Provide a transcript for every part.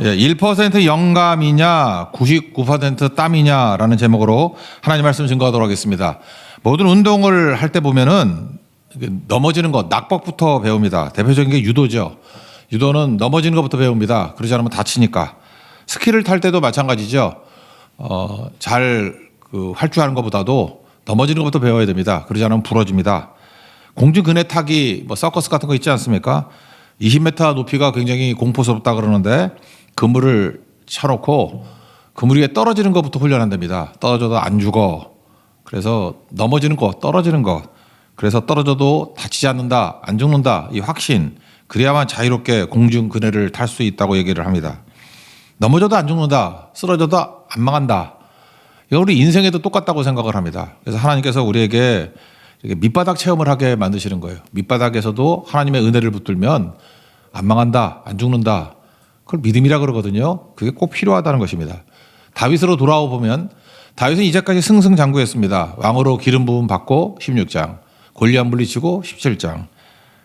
예, 1% 영감이냐 99% 땀이냐라는 제목으로 하나님 말씀 증거하도록 하겠습니다. 모든 운동을 할 때 보면은 넘어지는 것, 낙법부터 배웁니다. 대표적인 게 유도죠. 유도는 넘어지는 것부터 배웁니다. 그러지 않으면 다치니까. 스키를 탈 때도 마찬가지죠. 잘 할 줄 아는 것보다도 넘어지는 것부터 배워야 됩니다. 그러지 않으면 부러집니다. 공중 그네 타기, 뭐 서커스 같은 거 있지 않습니까? 20m 높이가 굉장히 공포스럽다 그러는데 그물을 쳐놓고 그물 위에 떨어지는 것부터 훈련한답니다. 떨어져도 안 죽어. 그래서 넘어지는 것, 떨어지는 것. 그래서 떨어져도 다치지 않는다, 안 죽는다. 이 확신. 그래야만 자유롭게 공중 그네를 탈 수 있다고 얘기를 합니다. 넘어져도 안 죽는다, 쓰러져도 안 망한다. 이거 우리 인생에도 똑같다고 생각을 합니다. 그래서 하나님께서 우리에게 이렇게 밑바닥 체험을 하게 만드시는 거예요. 밑바닥에서도 하나님의 은혜를 붙들면 안 망한다, 안 죽는다. 그걸 믿음이라 그러거든요. 그게 꼭 필요하다는 것입니다. 다윗으로 돌아와 보면 다윗은 이제까지 승승장구했습니다. 왕으로 기름 부음 받고 16장, 골리앗 물리치고 17장.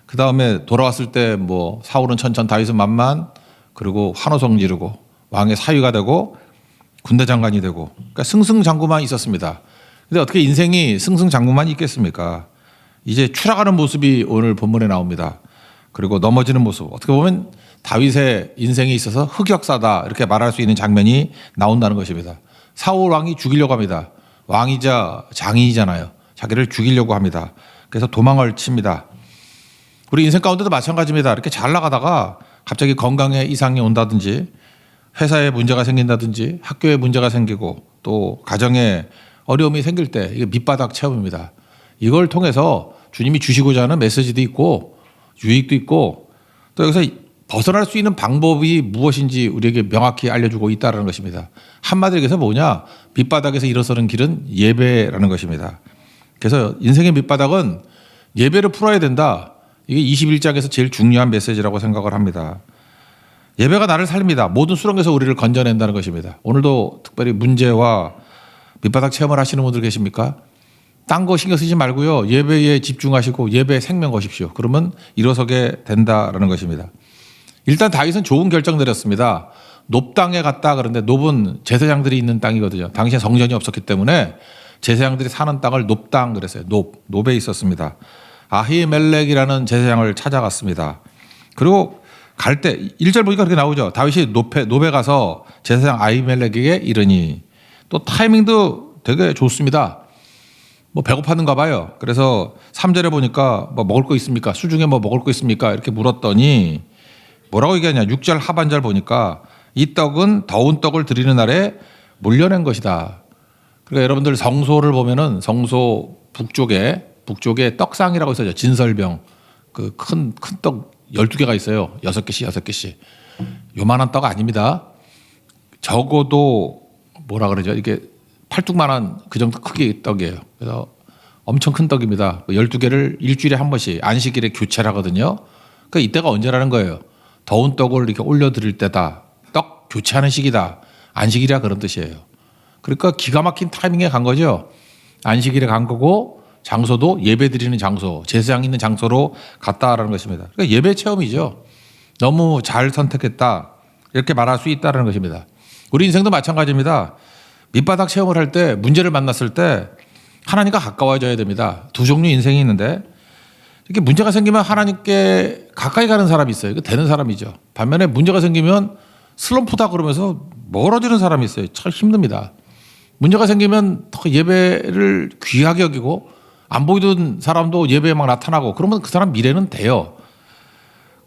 그 다음에 돌아왔을 때 뭐 사울은 천천, 다윗은 만만, 그리고 환호성 지르고 왕의 사위가 되고 군대 장관이 되고, 그러니까 승승장구만 있었습니다. 근데 어떻게 인생이 승승장구만 있겠습니까? 이제 추락하는 모습이 오늘 본문에 나옵니다. 그리고 넘어지는 모습, 어떻게 보면 다윗의 인생에 있어서 흑역사다 이렇게 말할 수 있는 장면이 나온다는 것입니다. 사울 왕이 죽이려고 합니다. 왕이자 장인이잖아요. 자기를 죽이려고 합니다. 그래서 도망을 칩니다. 우리 인생 가운데도 마찬가지입니다. 이렇게 잘 나가다가 갑자기 건강에 이상이 온다든지, 회사에 문제가 생긴다든지, 학교에 문제가 생기고, 또 가정에 어려움이 생길 때 이게 밑바닥 체험입니다. 이걸 통해서 주님이 주시고자 하는 메시지도 있고 유익도 있고, 또 여기서 벗어날 수 있는 방법이 무엇인지 우리에게 명확히 알려주고 있다는 것입니다. 한마디로 얘기해서 뭐냐? 밑바닥에서 일어서는 길은 예배라는 것입니다. 그래서 인생의 밑바닥은 예배를 풀어야 된다. 이게 21장에서 제일 중요한 메시지라고 생각을 합니다. 예배가 나를 살립니다. 모든 수렁에서 우리를 건져낸다는 것입니다. 오늘도 특별히 문제와 밑바닥 체험을 하시는 분들 계십니까? 딴 거 신경 쓰지 말고요. 예배에 집중하시고 예배에 생명 거십시오. 그러면 일어서게 된다라는 것입니다. 일단 다윗은 좋은 결정 내렸습니다. 놉 땅에 갔다 그러는데 놉은 제사장들이 있는 땅이거든요. 당시에 성전이 없었기 때문에 제사장들이 사는 땅을 놉 땅 그랬어요. 놉에 있었습니다. 아히멜렉이라는 제사장을 찾아갔습니다. 그리고 갈 때 1절 보니까 그렇게 나오죠. 다윗이 놉에 가서 제사장 아히멜렉에게 이르니, 또 타이밍도 되게 좋습니다. 뭐 배고팠는가 봐요. 그래서 3절에 보니까 뭐 먹을 거 있습니까? 수중에 뭐 먹을 거 있습니까? 이렇게 물었더니 뭐라고 얘기하냐. 6절 하반절 보니까 이 떡은 더운 떡을 드리는 날에 물려낸 것이다. 그러니까 여러분들 성소를 보면은 성소 북쪽에 떡상이라고 있어요. 진설병. 그 큰 떡 12개가 있어요. 6개씩. 요만한 떡 아닙니다. 적어도 뭐라 그러죠? 이게 팔뚝만한 그 정도 크기의 떡이에요. 그래서 엄청 큰 떡입니다. 12개를 일주일에 한 번씩 안식일에 교체를 하거든요. 그러니까 이때가 언제라는 거예요. 더운 떡을 이렇게 올려드릴 때다. 떡 교체하는 시기다. 안식일이라 그런 뜻이에요. 그러니까 기가 막힌 타이밍에 간 거죠. 안식일에 간 거고, 장소도 예배 드리는 장소, 제사장 있는 장소로 갔다라는 것입니다. 그러니까 예배 체험이죠. 너무 잘 선택했다. 이렇게 말할 수 있다는 것입니다. 우리 인생도 마찬가지입니다. 밑바닥 체험을 할 때, 문제를 만났을 때 하나님과 가까워져야 됩니다. 두 종류 인생이 있는데, 이렇게 문제가 생기면 하나님께 가까이 가는 사람이 있어요. 이거 되는 사람이죠. 반면에 문제가 생기면 슬럼프다 그러면서 멀어지는 사람이 있어요. 참 힘듭니다. 문제가 생기면 더 예배를 귀하게 여기고, 안 보이던 사람도 예배에 막 나타나고, 그러면 그 사람 미래는 돼요.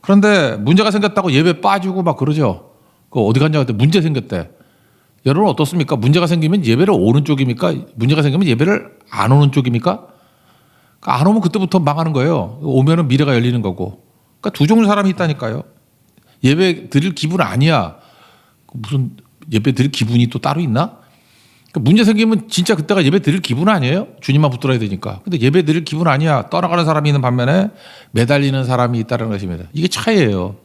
그런데 문제가 생겼다고 예배 빠지고 막 그러죠. 그 어디 갔냐 그때 문제 생겼대. 여러분 어떻습니까? 문제가 생기면 예배를 오는 쪽입니까? 문제가 생기면 예배를 안 오는 쪽입니까? 안 오면 그때부터 망하는 거예요. 오면은 미래가 열리는 거고. 그러니까 두 종류 사람이 있다니까요. 예배 드릴 기분 아니야. 무슨 예배 드릴 기분이 또 따로 있나? 그러니까 문제 생기면 진짜 그때가 예배 드릴 기분 아니에요? 주님만 붙들어야 되니까. 근데 예배 드릴 기분 아니야. 떠나가는 사람이 있는 반면에 매달리는 사람이 있다는 것입니다. 이게 차이예요.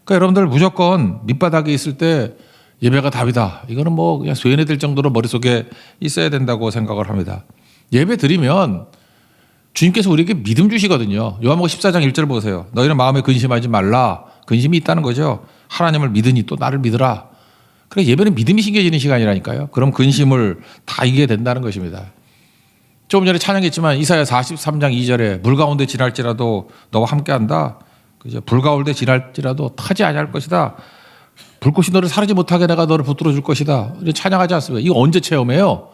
그러니까 여러분들 무조건 밑바닥에 있을 때 예배가 답이다. 이거는 뭐 그냥 소연해될 정도로 머릿속에 있어야 된다고 생각을 합니다. 예배 드리면 주님께서 우리에게 믿음 주시거든요. 요한복음 14장 1절 보세요. 너희는 마음에 근심하지 말라. 근심이 있다는 거죠. 하나님을 믿으니 또 나를 믿으라. 그래 예배는 믿음이 심겨지는 시간이라니까요. 그럼 근심을 다 이기게 된다는 것입니다. 조금 전에 찬양했지만 이사야 43장 2절에 물 가운데 지날지라도 너와 함께한다. 그죠? 불 가운데 지날지라도 타지 아니할 것이다. 불꽃이 너를 사르지 못하게 내가 너를 붙들어 줄 것이다. 찬양하지 않습니까? 이거 언제 체험해요?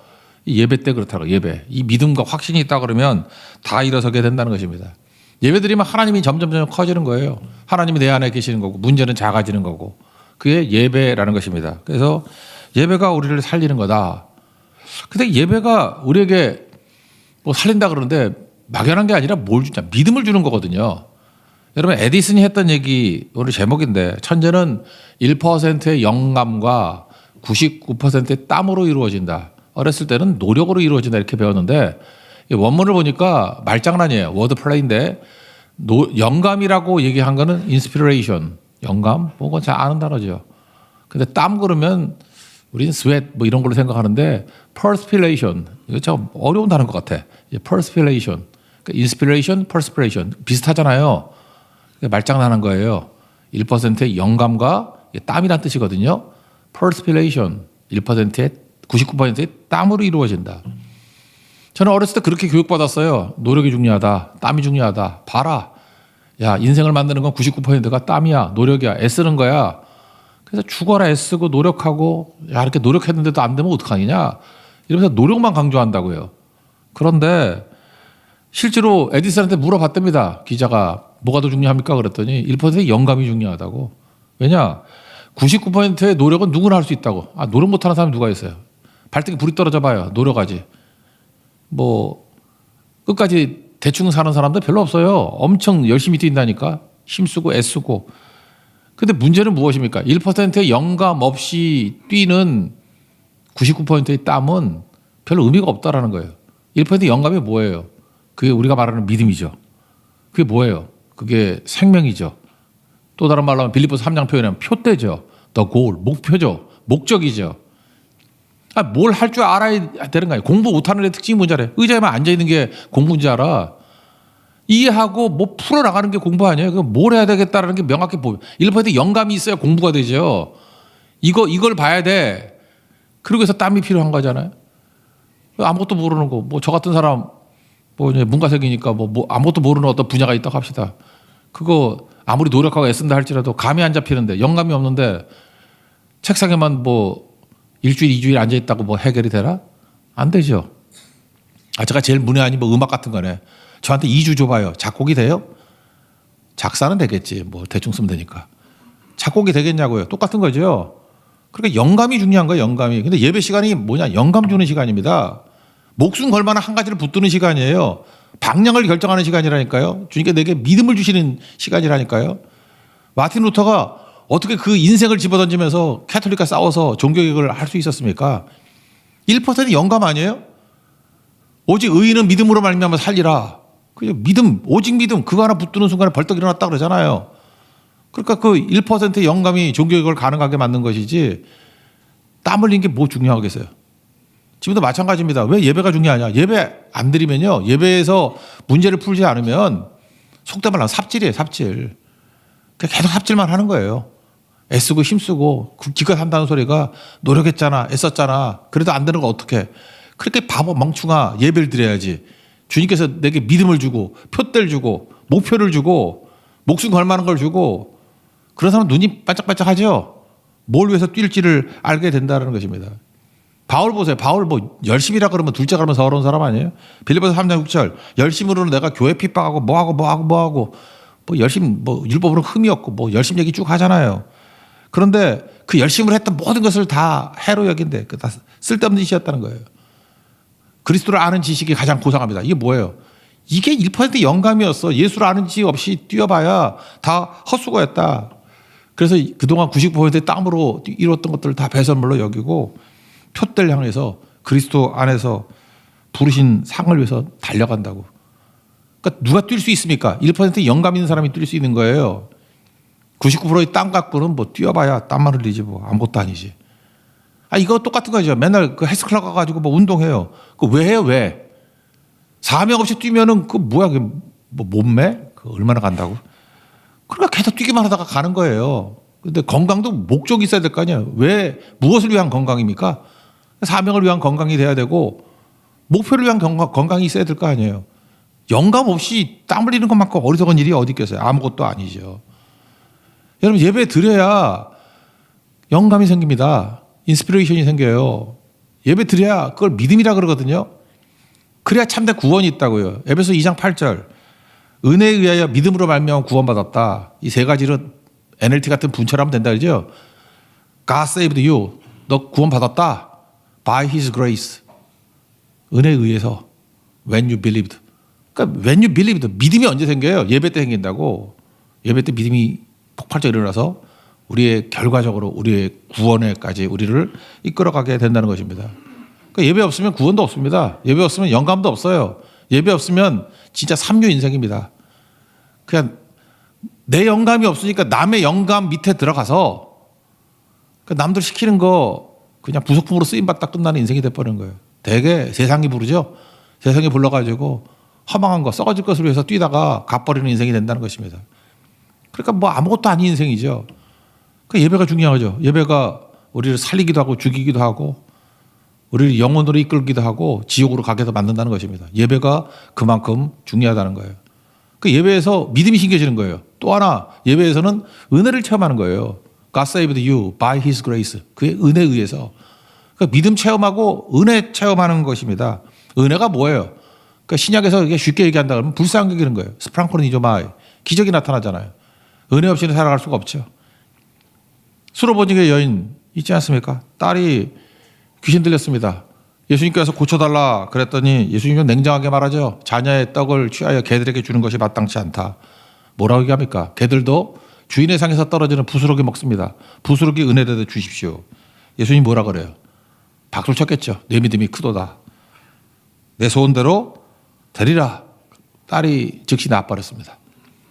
예배 때 그렇다고. 예배. 이 믿음과 확신이 있다 그러면 다 일어서게 된다는 것입니다. 예배 드리면 하나님이 점점 커지는 거예요. 하나님이 내 안에 계시는 거고 문제는 작아지는 거고. 그게 예배라는 것입니다. 그래서 예배가 우리를 살리는 거다. 근데 예배가 우리에게 뭐 살린다 그러는데 막연한 게 아니라 뭘 주냐? 믿음을 주는 거거든요. 여러분 에디슨이 했던 얘기 오늘 제목인데 천재는 1%의 영감과 99%의 땀으로 이루어진다. 어렸을 때는 노력으로 이루어진다 이렇게 배웠는데 원문을 보니까 말장난이에요. 워드 플레이인데 영감이라고 얘기한 거는 inspiration, 영감, 뭐건 잘 아는 단어죠. 근데 땀 그러면 우리는 sweat 뭐 이런 걸로 생각하는데 perspiration 이거 참 어려운 단어인 것 같아. perspiration, 그러니까 inspiration, perspiration 비슷하잖아요. 말장난한 거예요. 1%의 영감과 땀이란 뜻이거든요. perspiration 1%의 99%의 땀으로 이루어진다. 저는 어렸을 때 그렇게 교육받았어요. 노력이 중요하다. 땀이 중요하다. 봐라. 야, 인생을 만드는 건 99%가 땀이야. 노력이야. 애쓰는 거야. 그래서 죽어라 애쓰고 노력하고 야, 이렇게 노력했는데도 안 되면 어떡하느냐. 이러면서 노력만 강조한다고요. 그런데 실제로 에디슨한테 물어봤답니다. 기자가 뭐가 더 중요합니까? 그랬더니 1%의 영감이 중요하다고. 왜냐? 99%의 노력은 누구나 할 수 있다고. 아, 노력 못하는 사람이 누가 있어요? 발등에 불이 떨어져 봐요. 노력하지. 뭐 끝까지 대충 사는 사람도 별로 없어요. 엄청 열심히 뛴다니까. 힘쓰고 애쓰고. 근데 문제는 무엇입니까? 1%의 영감 없이 뛰는 99%의 땀은 별 의미가 없다라는 거예요. 1%의 영감이 뭐예요? 그게 우리가 말하는 믿음이죠. 그게 뭐예요? 그게 생명이죠. 또 다른 말로 하면 빌립보서 3장 표현하면 표대죠. The goal, 목표죠. 목적이죠. 아, 뭘 할 줄 알아야 되는 거예요. 공부 못하는 애 특징이 뭔지 알아요? 의자에만 앉아있는 게 공부인지 알아. 이해하고 뭐 풀어나가는 게 공부 아니에요. 그럼 뭘 해야 되겠다라는 게 명확히 보여. 1%의 영감이 있어야 공부가 되죠. 이걸 봐야 돼. 그러고 해서 땀이 필요한 거잖아요. 아무것도 모르는 거. 뭐 저 같은 사람 뭐 문과생이니까 뭐 아무것도 모르는 어떤 분야가 있다고 합시다. 그거 아무리 노력하고 애쓴다 할지라도 감이 안 잡히는데 영감이 없는데 책상에만 뭐 일주일, 2주일 앉아있다고 뭐 해결이 되나? 안 되죠. 아, 제가 제일 문외한이 뭐 음악 같은 거네. 저한테 2주 줘봐요. 작곡이 돼요? 작사는 되겠지. 뭐 대충 쓰면 되니까. 작곡이 되겠냐고요. 똑같은 거죠. 그러니까 영감이 중요한 거예요. 영감이. 근데 예배 시간이 뭐냐? 영감 주는 시간입니다. 목숨 걸 만한 한 가지를 붙드는 시간이에요. 방향을 결정하는 시간이라니까요. 주님께 내게 믿음을 주시는 시간이라니까요. 마틴 루터가 어떻게 그 인생을 집어던지면서 캐톨릭과 싸워서 종교개혁을 할 수 있었습니까? 1%는 영감 아니에요? 오직 의인은 믿음으로 말미암아 살리라. 그죠? 믿음, 오직 믿음 그거 하나 붙드는 순간에 벌떡 일어났다 그러잖아요. 그러니까 그 1%의 영감이 종교개혁을 가능하게 만든 것이지 땀 흘린 게 뭐 중요하겠어요? 지금도 마찬가지입니다. 왜 예배가 중요하냐? 예배 안 드리면요. 예배에서 문제를 풀지 않으면 속된 말로 삽질이에요. 삽질. 계속 삽질만 하는 거예요. 애쓰고 힘쓰고 기껏 한다는 소리가 노력했잖아. 애썼잖아. 그래도 안 되는 거 어떡해. 그렇게 바보 멍충아 예배를 드려야지. 주님께서 내게 믿음을 주고 표대를 주고 목표를 주고 목숨 걸 만한 걸 주고 그런 사람은 눈이 반짝반짝하죠. 뭘 위해서 뛸지를 알게 된다는 것입니다. 바울 보세요. 바울 뭐 열심히라 그러면 둘째 가면 서러운 사람 아니에요? 빌립보서 3장 6절 열심으로는 내가 교회 핍박하고 뭐하고 뭐 열심 뭐 율법으로 흠이 없고 뭐 열심 얘기 쭉 하잖아요. 그런데 그 열심을 했던 모든 것을 다 해로 여긴데 그 다 쓸데없는 짓이었다는 거예요. 그리스도를 아는 지식이 가장 고상합니다. 이게 뭐예요? 이게 1%의 영감이었어. 예수를 아는 지식 없이 뛰어봐야 다 헛수고였다. 그래서 그동안 99%의 땀으로 이뤘던 것들을 다 배설물로 여기고 표대를 향해서 그리스도 안에서 부르신 상을 위해서 달려간다고. 그러니까 누가 뛸 수 있습니까? 1%의 영감 있는 사람이 뛸 수 있는 거예요. 99%의 땀 갖고는 뭐 뛰어봐야 땀만 흘리지 뭐 아무것도 아니지. 아, 이거 똑같은 거죠. 맨날 그 헬스클럽 가가지고 뭐 운동해요. 그 왜 해요? 왜? 사명 없이 뛰면은 그 뭐야? 그 뭐 몸매? 그 얼마나 간다고? 그러니까 계속 뛰기만 하다가 가는 거예요. 근데 건강도 목적이 있어야 될 거 아니에요. 왜 무엇을 위한 건강입니까? 사명을 위한 건강이 돼야 되고 목표를 위한 건강이 있어야 될 거 아니에요. 영감 없이 땀 흘리는 것만큼 어리석은 일이 어디 있겠어요. 아무것도 아니죠. 여러분 예배 드려야 영감이 생깁니다. 인스피레이션이 생겨요. 예배 드려야 그걸 믿음이라 그러거든요. 그래야 참된 구원이 있다고요. 에베소 2장 8절 은혜에 의하여 믿음으로 말미암아 구원받았다. 이 세 가지를 NLT 같은 분처럼 하면 된다 그러죠. God saved you. 너 구원받았다. By His grace. 은혜에 의해서. When you believed. 그러니까 when you believed. 믿음이 언제 생겨요? 예배 때 생긴다고. 예배 때 믿음이 폭발적으로 일어나서 우리의 결과적으로 우리의 구원에까지 우리를 이끌어가게 된다는 것입니다. 그러니까 예배 없으면 구원도 없습니다. 예배 없으면 영감도 없어요. 예배 없으면 진짜 삼류 인생입니다. 그냥 내 영감이 없으니까 남의 영감 밑에 들어가서 그러니까 남들 시키는 거 그냥 부속품으로 쓰임받다 끝나는 인생이 돼버리는 거예요. 대개 세상이 부르죠. 세상이 불러가지고 허망한 거 썩어질 것을 위해서 뛰다가 갚버리는 인생이 된다는 것입니다. 그러니까 뭐 아무것도 아닌 인생이죠. 그 예배가 중요하죠. 예배가 우리를 살리기도 하고 죽이기도 하고 우리를 영혼으로 이끌기도 하고 지옥으로 가게 해서 만든다는 것입니다. 예배가 그만큼 중요하다는 거예요. 그 예배에서 믿음이 생겨지는 거예요. 또 하나 예배에서는 은혜를 체험하는 거예요. God saved you by His grace. 그의 은혜에 의해서. 그러니까 믿음 체험하고 은혜 체험하는 것입니다. 은혜가 뭐예요? 그러니까 신약에서 이게 쉽게 얘기한다 그러면 불쌍하게 기는 거예요. 스프랑코니조마이. 기적이 나타나잖아요. 은혜 없이는 살아갈 수가 없죠. 수로보니게 여인 있지 않습니까? 딸이 귀신 들렸습니다. 예수님께서 고쳐달라 그랬더니 예수님은 냉정하게 말하죠. 자녀의 떡을 취하여 개들에게 주는 것이 마땅치 않다. 뭐라고 얘기합니까? 개들도 주인의 상에서 떨어지는 부스러기 먹습니다. 부스러기 은혜대도 주십시오. 예수님 뭐라 그래요? 박수를 쳤겠죠. 내 믿음이 크도다. 내 소원대로 되리라. 딸이 즉시 나아버렸습니다.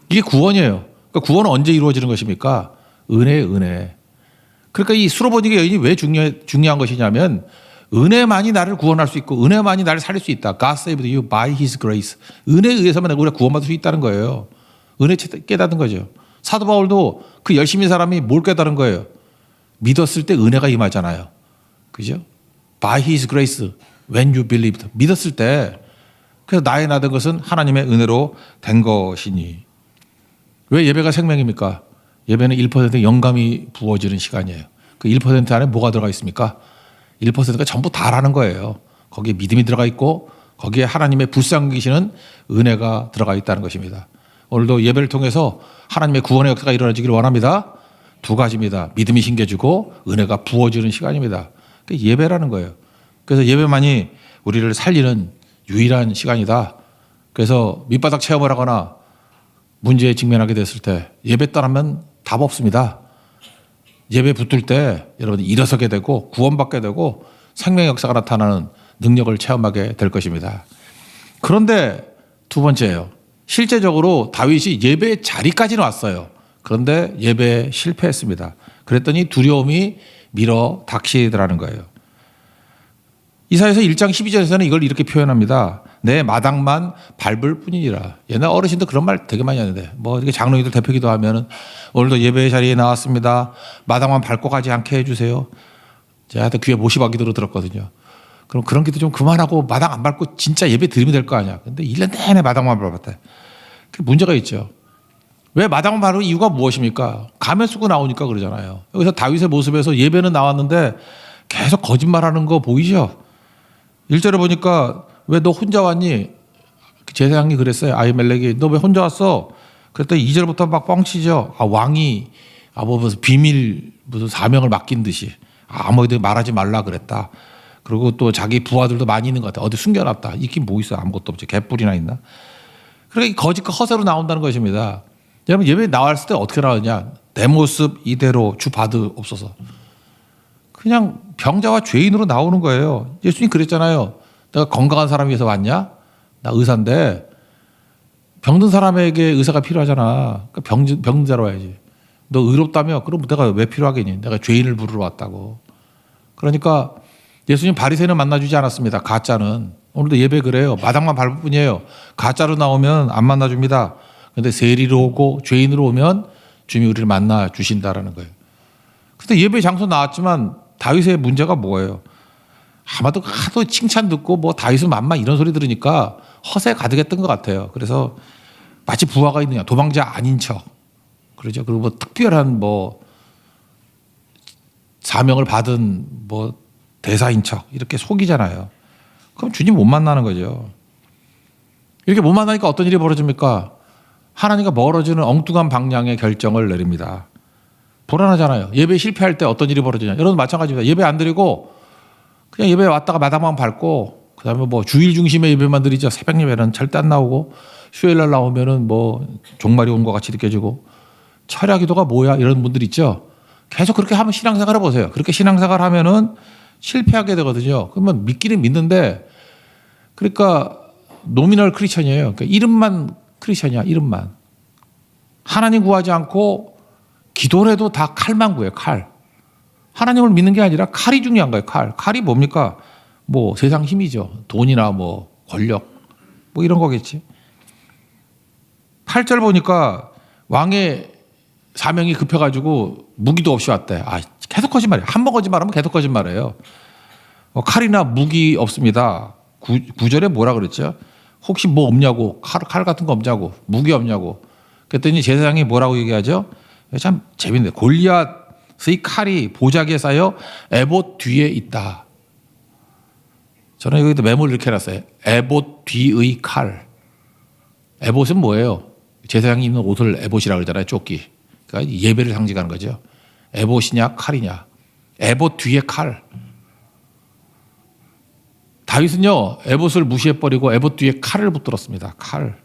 이게 구원이에요. 그러니까 구원은 언제 이루어지는 것입니까? 은혜. 그러니까 이 수로보니게 여인이 왜 중요한 것이냐면 은혜만이 나를 구원할 수 있고 은혜만이 나를 살릴 수 있다. God saved you by His grace. 은혜에 의해서만 우리가 구원받을 수 있다는 거예요. 은혜 깨닫는 거죠. 사도 바울도 그 열심히 사람이 뭘 깨달은 거예요? 믿었을 때 은혜가 임하잖아요. 그죠? By His grace, when you believed. 믿었을 때 그래서 나의 나된 것은 하나님의 은혜로 된 것이니. 왜 예배가 생명입니까? 예배는 1% 영감이 부어지는 시간이에요. 그 1% 안에 뭐가 들어가 있습니까? 1%가 전부 다라는 거예요. 거기에 믿음이 들어가 있고 거기에 하나님의 불쌍기시는 은혜가 들어가 있다는 것입니다. 오늘도 예배를 통해서 하나님의 구원의 역사가 일어나지기를 원합니다. 두 가지입니다. 믿음이 생겨지고 은혜가 부어지는 시간입니다. 그게 예배라는 거예요. 그래서 예배만이 우리를 살리는 유일한 시간이다. 그래서 밑바닥 체험을 하거나 문제에 직면하게 됐을 때 예배 떠나면 답 없습니다. 예배 붙들 때 여러분 일어서게 되고 구원받게 되고 생명의 역사가 나타나는 능력을 체험하게 될 것입니다. 그런데 두 번째예요. 실제적으로 다윗이 예배의 자리까지는 왔어요. 그런데 예배에 실패했습니다. 그랬더니 두려움이 밀어 닥치더라는 거예요. 이사야서 1장 12절에서는 이걸 이렇게 표현합니다. 내 마당만 밟을 뿐이니라. 옛날 어르신도 그런 말 되게 많이 하는데 뭐 이렇게 장로님들 대표기도 하면은 오늘도 예배 자리에 나왔습니다. 마당만 밟고 가지 않게 해주세요. 제가 하여튼 귀에 못이 박이도록 들었거든요. 그럼 그런 기도 좀 그만하고 마당 안 밟고 진짜 예배 드리면 될 거 아니야. 근데 1년 내내 마당만 밟았대. 그 문제가 있죠. 왜 마당만 밟은 이유가 무엇입니까? 가면 쓰고 나오니까 그러잖아요. 여기서 다윗의 모습에서 예배는 나왔는데 계속 거짓말하는 거 보이죠? 1절에 보니까 왜 너 혼자 왔니? 제사장이 그랬어요. 아히멜렉이 너 왜 혼자 왔어? 그랬더니 2절부터 막 뻥치죠. 왕이 뭐 무슨 비밀 무슨 사명을 맡긴 듯이 아무에도 말하지 말라 그랬다. 그리고 또 자기 부하들도 많이 있는 것 같아. 어디 숨겨놨다. 있긴 뭐 있어? 아무것도 없지. 개뿔이나 있나? 그러니까 거짓과 허세로 나온다는 것입니다. 여러분 예배에 나왔을 때 어떻게 나오냐? 내 모습 이대로 주 받으 없어서 그냥 병자와 죄인으로 나오는 거예요. 예수님 그랬잖아요. 내가 건강한 사람 위해서 왔냐? 나 의사인데 병든 사람에게 의사가 필요하잖아. 그러니까 병든 자로 와야지. 너 의롭다며? 그럼 내가 왜 필요하겠니? 내가 죄인을 부르러 왔다고. 그러니까 예수님 바리새인은 만나주지 않았습니다. 가짜는. 오늘도 예배 그래요. 마당만 밟을 뿐이에요. 가짜로 나오면 안 만나줍니다. 그런데 세리로 오고 죄인으로 오면 주님이 우리를 만나 주신다라는 거예요. 근데 예배 장소 나왔지만 다윗의 문제가 뭐예요? 아마도 하도 칭찬 듣고 뭐 다윗은 만만 이런 소리 들으니까 허세 가득했던 것 같아요. 그래서 마치 부하가 있느냐, 도망자 아닌 척. 그러죠. 그리고 뭐 특별한 뭐 사명을 받은 뭐 대사인 척 이렇게 속이잖아요. 그럼 주님 못 만나는 거죠. 이렇게 못 만나니까 어떤 일이 벌어집니까? 하나님과 멀어지는 엉뚱한 방향의 결정을 내립니다. 불안하잖아요. 예배 실패할 때 어떤 일이 벌어지냐. 여러분 마찬가지입니다. 예배 안 드리고 그냥 예배 왔다가 마당만 밟고 그다음에 뭐 주일 중심의 예배만 드리죠. 새벽 예배는 절대 안 나오고 수요일 날 나오면은 뭐 종말이 온 것 같이 느껴지고 철야 기도가 뭐야 이런 분들 있죠. 계속 그렇게 하면 신앙생활 해보세요. 그렇게 신앙생활 하면은 실패하게 되거든요. 그러면 믿기는 믿는데 그러니까 노미널 크리스천이에요. 그러니까 이름만 크리스천이야. 이름만. 하나님 구하지 않고 기도를 해도 다 칼만 구해요. 칼. 하나님을 믿는 게 아니라 칼이 중요한 거예요. 칼. 칼이 뭡니까? 뭐 세상 힘이죠. 돈이나 뭐 권력 뭐 이런 거겠지. 8절 보니까 왕의 사명이 급해가지고 무기도 없이 왔대. 아, 계속 거짓말이에요. 한 번 거짓말하면 계속 거짓말이에요. 칼이나 무기 없습니다. 9절에 뭐라 그랬죠? 혹시 뭐 없냐고, 칼 같은 거 없냐고, 무기 없냐고. 그랬더니 제사장이 뭐라고 얘기하죠? 참 재밌네요. 골리앗의 칼이 보자기에 쌓여 에봇 뒤에 있다. 저는 여기도 메모를 이렇게 해놨어요. 에봇 뒤의 칼. 에봇은 뭐예요? 제사장이 입는 옷을 에봇이라고 그러잖아요. 조끼. 그러니까 예배를 상징하는 거죠. 에봇이냐 칼이냐. 에봇 뒤에 칼. 다윗은요 에봇을 무시해버리고 에봇 뒤에 칼을 붙들었습니다. 칼.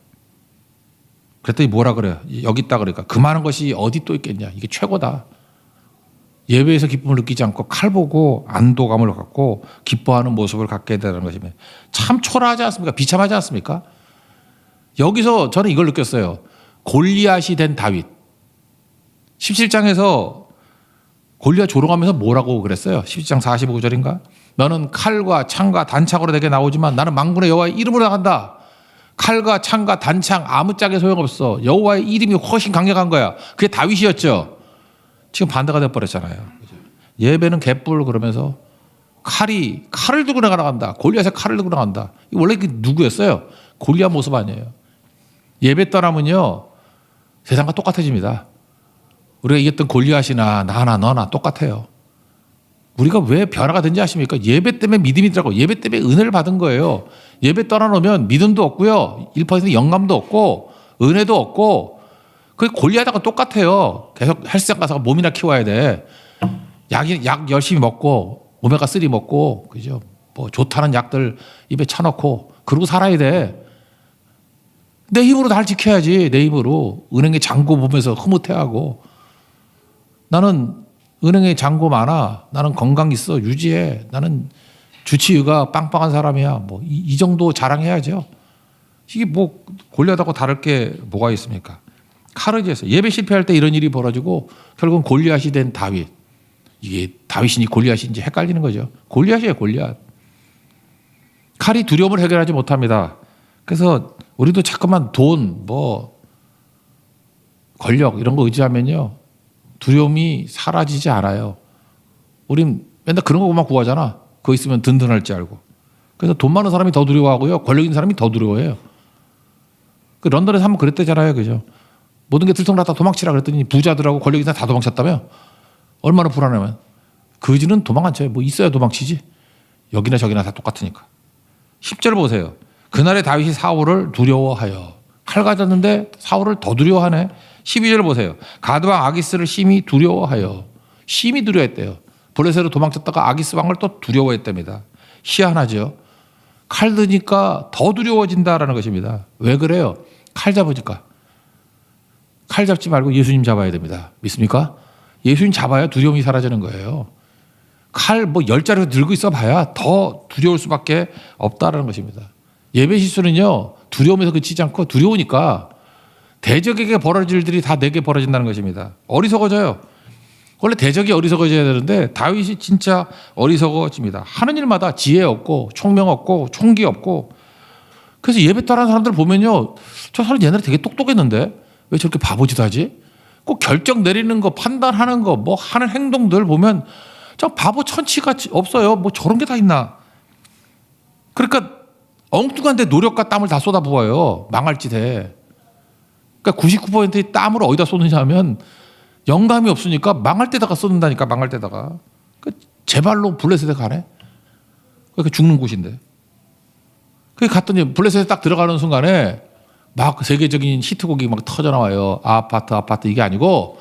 그랬더니 뭐라 그래요? 여기 있다 그러니까 그 많은 것이 어디 또 있겠냐. 이게 최고다. 예배에서 기쁨을 느끼지 않고 칼 보고 안도감을 갖고 기뻐하는 모습을 갖게 되는 것이면 참 초라하지 않습니까? 비참하지 않습니까? 여기서 저는 이걸 느꼈어요. 골리앗이 된 다윗. 17장에서 골리앗 조롱하면서 뭐라고 그랬어요? 17장 45절인가? 너는 칼과 창과 단창으로 내게 나오지만 나는 만군의 여호와의 이름으로 나간다. 칼과 창과 단창 아무짝에 소용없어. 여호와의 이름이 훨씬 강력한 거야. 그게 다윗이었죠. 지금 반대가 돼버렸잖아요. 예배는 개뿔 그러면서 칼을 들고 나간다. 골리앗의 칼을 들고 나간다. 원래 그 누구였어요? 골리앗 모습 아니에요. 예배 떠나면요 세상과 똑같아집니다. 우리가 이겼던 골리앗이나 나나 너나 똑같아요. 우리가 왜 변화가 된지 아십니까? 예배 때문에 믿음이 들어가고 예배 때문에 은혜를 받은 거예요. 예배 떠나놓으면 믿음도 없고요. 1% 영감도 없고 은혜도 없고 그게 골리앗하고 똑같아요. 계속 헬스장 가서 몸이나 키워야 돼. 약 열심히 먹고 오메가3 먹고 그죠? 뭐 좋다는 약들 입에 쳐넣고 그러고 살아야 돼. 내 힘으로 날 지켜야지. 내 힘으로. 은행에 잔고 보면서 흐뭇해하고 나는 은행에 잔고 많아. 나는 건강 있어. 유지해. 나는 주치의가 빵빵한 사람이야. 뭐 이 정도 자랑해야죠. 이게 뭐 골리앗하고 다를 게 뭐가 있습니까? 카르지에서 예배 실패할 때 이런 일이 벌어지고 결국은 골리앗이 된 다윗. 이게 다윗이니 골리앗인지 헷갈리는 거죠. 골리앗이에요. 골리앗. 칼이 두려움을 해결하지 못합니다. 그래서 우리도 자꾸만 돈, 뭐 권력 이런 거 의지하면요. 두려움이 사라지지 않아요. 우린 맨날 그런 거만 구하잖아. 그거 있으면 든든할지 알고. 그래서 돈 많은 사람이 더 두려워하고요. 권력 있는 사람이 더 두려워해요. 그 런던에서 한번 그랬대잖아요. 그죠? 모든 게 들통났다 도망치라 그랬더니 부자들하고 권력 있는 사람 다 도망쳤다며? 얼마나 불안하면. 거지는 도망 안 쳐요. 뭐 있어야 도망치지. 여기나 저기나 다 똑같으니까. 10절 보세요. 그날에 다윗이 사울을 두려워하여. 칼 가졌는데 사울을 더 두려워하네. 12절 보세요. 가드왕 아기스를 심히 두려워하여. 심히 두려워했대요. 블레셋으로 도망쳤다가 아기스 왕을 또 두려워했답니다. 희한하죠. 칼 드니까 더 두려워진다라는 것입니다. 왜 그래요? 칼 잡으니까. 칼 잡지 말고 예수님 잡아야 됩니다. 믿습니까? 예수님 잡아야 두려움이 사라지는 거예요. 칼 뭐 10자루 들고 있어 봐야 더 두려울 수밖에 없다라는 것입니다. 예배 실수는요. 두려움에서 그치지 않고 두려우니까 대적에게 벌어질 일들이 다 내게 벌어진다는 것입니다. 어리석어져요. 원래 대적이 어리석어져야 되는데 다윗이 진짜 어리석어집니다. 하는 일마다 지혜 없고 총명 없고 총기 없고 그래서 예배 따라하는 사람들 보면요. 저 사람 옛날에 되게 똑똑했는데 왜 저렇게 바보짓 하지? 꼭 결정 내리는 거, 판단하는 거, 뭐 하는 행동들 보면 참 바보 천치같이 없어요. 뭐 저런 게 다 있나. 그러니까 엉뚱한데 노력과 땀을 다 쏟아부어요. 망할 짓에. 그러니까 99%의 땀을 어디다 쏟느냐 하면 영감이 없으니까 망할 때다가 쏟는다니까. 망할 때다가. 제 발로 블레셋에 가네. 그러니까 죽는 곳인데. 그 갔더니 블레셋에 딱 들어가는 순간에 막 세계적인 히트곡이 막 터져 나와요. 아파트 아파트 이게 아니고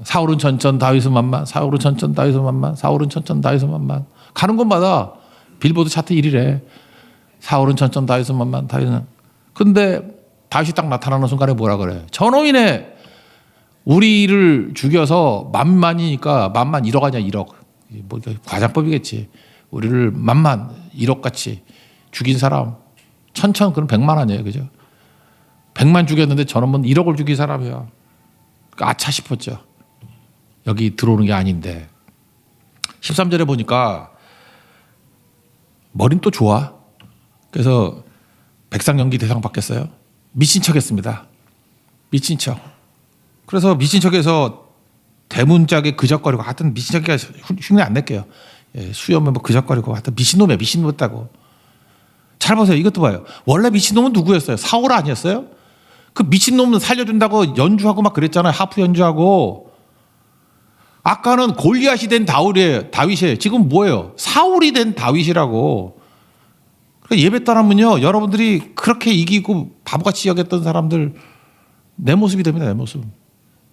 사울은 전전 다윗은 만만, 사울은 전전 다윗은 만만, 사울은 전전 다윗은 만만. 가는 곳마다 빌보드 차트 1위래. 사울은 전전 다윗은 만만, 다윗은. 근데 다윗이 딱 나타나는 순간에 뭐라 그래? 저놈이네. 우리를 죽여서 만만이니까 만만 1억 아니야 1억. 뭐 과장법이겠지. 우리를 만만 1억 같이 죽인 사람 천천 그럼 100만 아니에요, 그죠? 100만 죽였는데 저놈은 1억을 죽인 사람이야. 그러니까 아차 싶었죠. 여기 들어오는 게 아닌데. 13절에 보니까 머린 또 좋아. 그래서 백상 연기 대상 받겠어요. 미친 척했습니다. 미친 척. 그래서 미친 척해서 대문짝에 그적거리고 하여튼 미친 척이 흉내 안 낼게요. 예, 수염에 뭐 그적거리고 하여튼 미친놈이야. 미친놈이었다고. 잘 보세요. 이것도 봐요. 원래 미친놈은 누구였어요? 사울 아니었어요? 그 미친놈은 살려준다고 연주하고 막 그랬잖아요. 하프 연주하고. 아까는 골리앗이 된 다윗이에요. 지금 뭐예요? 사울이 된 다윗이라고. 그러니까 예배 떠나면요. 여러분들이 그렇게 이기고 바보같이 여겼던 사람들 내 모습이 됩니다. 내 모습.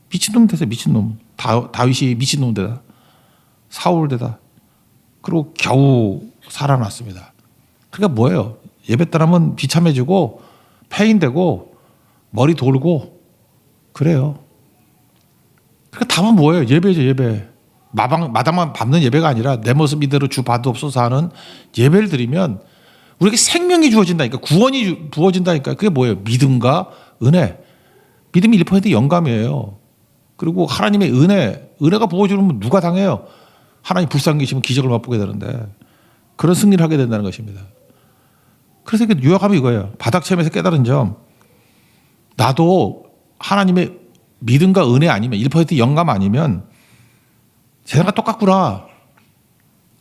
미친놈 되세요. 미친놈. 다윗이 미친놈 되다. 사울 되다. 그리고 겨우 살아났습니다. 그러니까 뭐예요? 예배 떠나면 비참해지고 패인되고 머리 돌고 그래요. 그러니까 답은 뭐예요? 예배죠. 예배. 마당만 밟는 예배가 아니라 내 모습 이대로 주 받옵소서 하는 예배를 드리면 우리에게 생명이 주어진다니까. 구원이 부어진다니까. 그게 뭐예요? 믿음과 은혜. 믿음이 1% 영감이에요. 그리고 하나님의 은혜가 부어주면 누가 당해요? 하나님 불쌍히 계시면 기적을 맛보게 되는데 그런 승리를 하게 된다는 것입니다. 그래서 요약하면 이거예요. 바닥 체험에서 깨달은 점. 나도 하나님의 믿음과 은혜 아니면 1% 영감 아니면 세상과 똑같구나.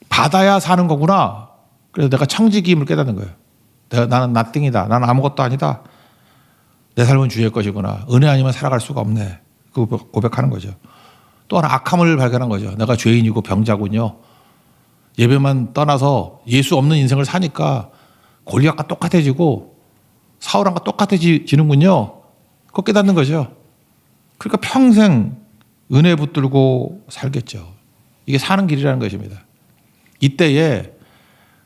받아야 사는 거구나. 그래서 내가 청지기임을 깨닫는 거예요. 나는 나띵이다. 나는 아무것도 아니다. 내 삶은 주의 것이구나. 은혜 아니면 살아갈 수가 없네. 그 고백하는 거죠. 또 하나 악함을 발견한 거죠. 내가 죄인이고 병자군요. 예배만 떠나서 예수 없는 인생을 사니까 골리앗과 똑같아지고 사울왕과 똑같아지는군요. 그거 깨닫는 거죠. 그러니까 평생 은혜 붙들고 살겠죠. 이게 사는 길이라는 것입니다. 이때에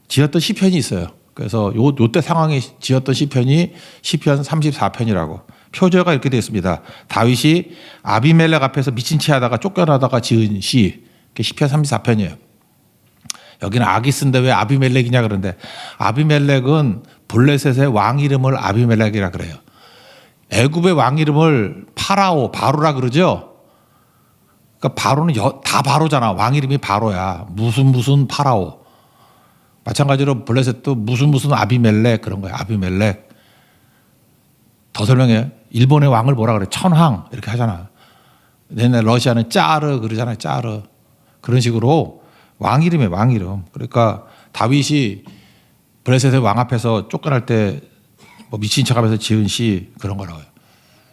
지었던 시편이 있어요. 그래서 요때 상황에 지었던 시편이 시편 34편이라고. 표제가 이렇게 되어 있습니다. 다윗이 아비멜렉 앞에서 미친 채 하다가 쫓겨나다가 지은 시. 시편 34편이에요. 여기는 악이 쓴데 왜 아비멜렉이냐 그러는데 아비멜렉은 블레셋의 왕 이름을 아비멜렉이라 그래요. 애굽의 왕 이름을 바로라 그러죠. 그러니까 바로는 다 바로잖아. 왕 이름이 바로야. 무슨 파라오. 마찬가지로 블레셋도 무슨 아비멜렉 그런 거야. 아비멜렉. 더 설명해. 일본의 왕을 뭐라 그래? 천황 이렇게 하잖아. 옛날 러시아는 짜르 그러잖아요. 짜르. 그런 식으로 왕 이름이에요. 왕 이름. 그러니까 다윗이 블레셋의 왕 앞에서 쫓겨날 때 뭐 미친 척하면서 지은 시 그런 거라고요.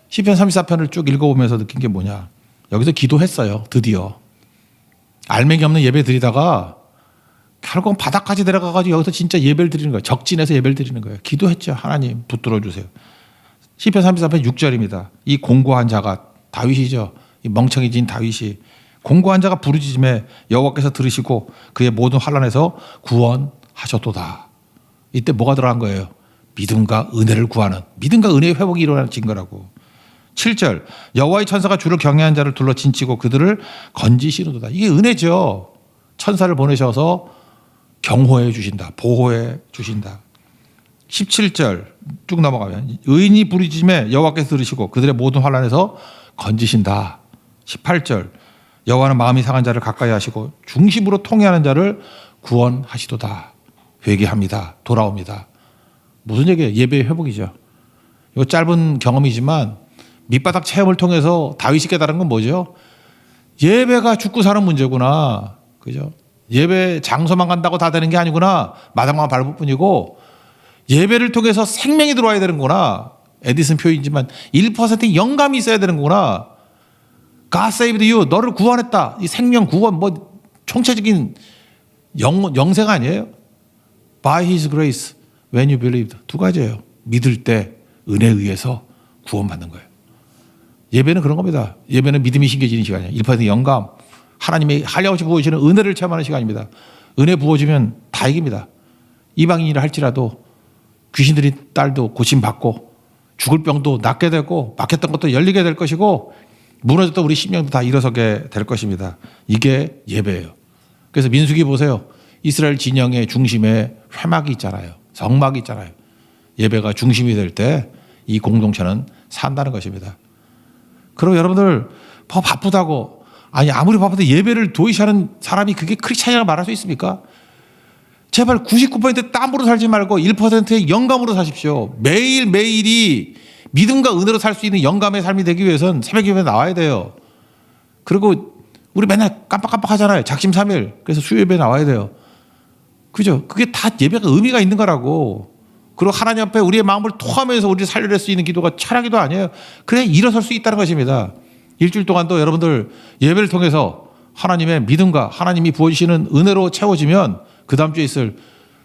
시편 34편을 쭉 읽어보면서 느낀 게 뭐냐. 여기서 기도했어요. 드디어. 알맹이 없는 예배 드리다가 결국은 바닥까지 내려가가지고 여기서 진짜 예배를 드리는 거예요. 적진에서 예배를 드리는 거예요. 기도했죠. 하나님 붙들어 주세요. 시편 34편 6절입니다. 이 공고한 자가 다윗이죠. 이 멍청이진 다윗이 공고한 자가 부르짖음에 여호와께서 들으시고 그의 모든 환난에서 구원하셨도다. 이때 뭐가 들어간 거예요? 믿음과 은혜를 구하는 믿음과 은혜의 회복이 일어나진 거라고. 7절 여호와의 천사가 주를 경외한 자를 둘러 진치고 그들을 건지시는도다. 이게 은혜죠. 천사를 보내셔서 경호해 주신다. 보호해 주신다. 17절 쭉 넘어가면 의인이 부르짖음에 여호와께서 들으시고 그들의 모든 환난에서 건지신다. 18절 여호와는 마음이 상한 자를 가까이 하시고 중심으로 통회하는 자를 구원하시도다. 회개합니다. 돌아옵니다. 무슨 얘기예요? 예배의 회복이죠. 이거 짧은 경험이지만 밑바닥 체험을 통해서 다윗이 깨달은 건 뭐죠? 예배가 죽고 사는 문제구나. 그죠? 예배 장소만 간다고 다 되는 게 아니구나. 마당만 밟을 뿐이고 예배를 통해서 생명이 들어와야 되는구나. 에디슨 표현이지만 1%의 영감이 있어야 되는구나. God saved you. 너를 구원했다. 이 생명 구원 뭐 총체적인 영생 아니에요? By His grace, when you believed. 두 가지예요. 믿을 때 은혜에 의해서 구원받는 거예요. 예배는 그런 겁니다. 예배는 믿음이 심겨지는 시간이에요. 1% 영감. 하나님의 한량없이 부어주시는 은혜를 체험하는 시간입니다. 은혜 부어주면 다 이깁니다. 이방인이라 할지라도 귀신들이 딸도 고침받고 죽을 병도 낫게 되고 막혔던 것도 열리게 될 것이고 무너졌던 우리 심령도 다 일어서게 될 것입니다. 이게 예배예요. 그래서 민수기 보세요. 이스라엘 진영의 중심에 회막이 있잖아요. 성막이 있잖아요. 예배가 중심이 될 때 이 공동체는 산다는 것입니다. 그리고 여러분들 바쁘다고 아니 아무리 바빠도 예배를 도외시하는 사람이 그게 크리스찬이라고 말할 수 있습니까? 제발 99% 땀으로 살지 말고 1%의 영감으로 사십시오. 매일매일이 믿음과 은혜로 살 수 있는 영감의 삶이 되기 위해서는 새벽 예배에 나와야 돼요. 그리고 우리 맨날 깜빡깜빡 하잖아요. 작심삼일. 그래서 수요 예배에 나와야 돼요. 그죠? 그게 다 예배가 의미가 있는 거라고. 그리고 하나님 앞에 우리의 마음을 토하면서 우리를 살려낼 수 있는 기도가 철학기도 아니에요. 그래 일어설 수 있다는 것입니다. 일주일 동안도 여러분들 예배를 통해서 하나님의 믿음과 하나님이 부어주시는 은혜로 채워지면 그 다음 주에 있을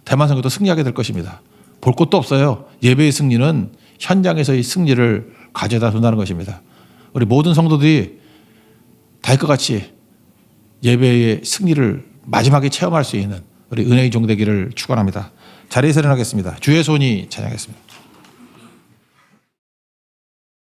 대만 선교도 승리하게 될 것입니다. 볼 것도 없어요. 예배의 승리는 현장에서의 승리를 가져다 준다는 것입니다. 우리 모든 성도들이 다윗과 같이 예배의 승리를 마지막에 체험할 수 있는 우리 은혜의 종 되기를 축원합니다. 자리에서 일어나겠습니다. 주의 손이 찬양하겠습니다.